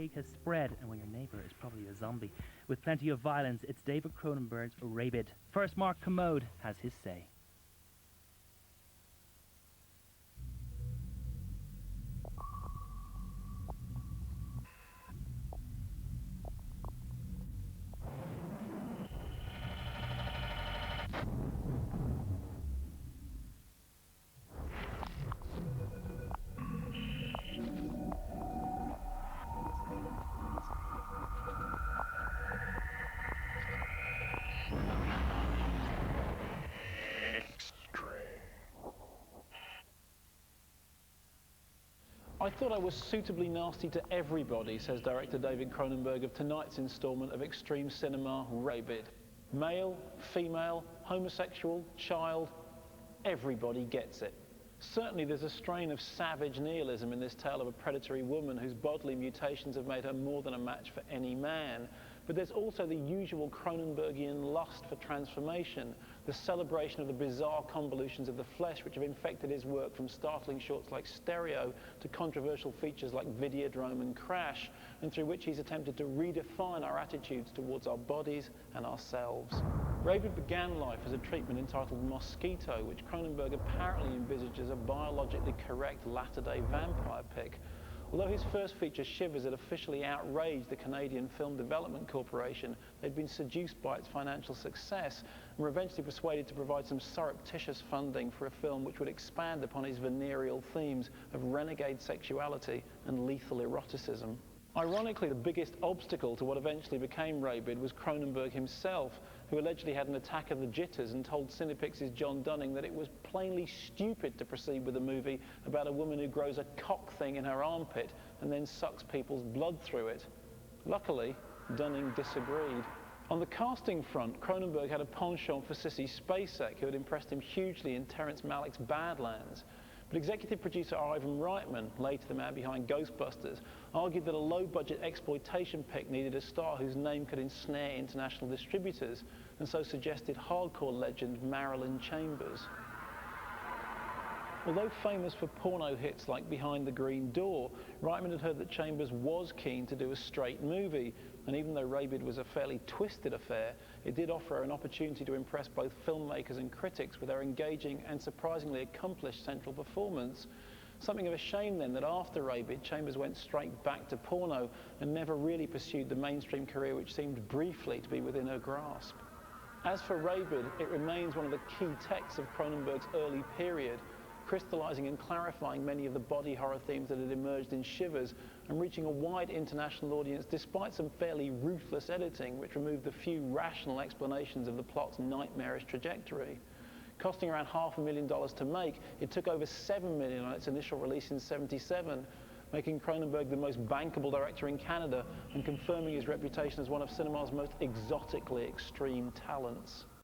has spread, and when your neighbour is probably a zombie. With plenty of violence, it's David Cronenberg's Rabid. First, Mark Kermode has his say. I thought I was suitably nasty to everybody, says director David Cronenberg of tonight's instalment of extreme cinema, Rabid. Male, female, homosexual, child, everybody gets it. Certainly there's a strain of savage nihilism in this tale of a predatory woman whose bodily mutations have made her more than a match for any man. But there's also the usual Cronenbergian lust for transformation, the celebration of the bizarre convolutions of the flesh which have infected his work, from startling shorts like Stereo to controversial features like Videodrome and Crash, and through which he's attempted to redefine our attitudes towards our bodies and ourselves. Rabid began life as a treatment entitled Mosquito, which Cronenberg apparently envisaged as a biologically correct latter-day vampire pick. Although his first feature, Shivers, had officially outraged the Canadian Film Development Corporation, they'd been seduced by its financial success and were eventually persuaded to provide some surreptitious funding for a film which would expand upon his venereal themes of renegade sexuality and lethal eroticism. Ironically, the biggest obstacle to what eventually became Rabid was Cronenberg himself, who allegedly had an attack of the jitters and told Cinepix's John Dunning that it was plainly stupid to proceed with a movie about a woman who grows a cock thing in her armpit and then sucks people's blood through it. Luckily, Dunning disagreed. On the casting front, Cronenberg had a penchant for Sissy Spacek, who had impressed him hugely in Terrence Malick's Badlands. But executive producer Ivan Reitman, later the man behind Ghostbusters, argued that a low-budget exploitation pick needed a star whose name could ensnare international distributors, and so suggested hardcore legend Marilyn Chambers. Although famous for porno hits like Behind the Green Door, Reitman had heard that Chambers was keen to do a straight movie, and even though Rabid was a fairly twisted affair, it did offer her an opportunity to impress both filmmakers and critics with her engaging and surprisingly accomplished central performance. Something of a shame then that after Rabid, Chambers went straight back to porno and never really pursued the mainstream career which seemed briefly to be within her grasp. As for Rabid, it remains one of the key texts of Cronenberg's early period, crystallizing and clarifying many of the body horror themes that had emerged in Shivers and reaching a wide international audience despite some fairly ruthless editing which removed the few rational explanations of the plot's nightmarish trajectory. Costing around $500,000 to make, it took over $7 million on its initial release in '77, making Cronenberg the most bankable director in Canada and confirming his reputation as one of cinema's most exotically extreme talents.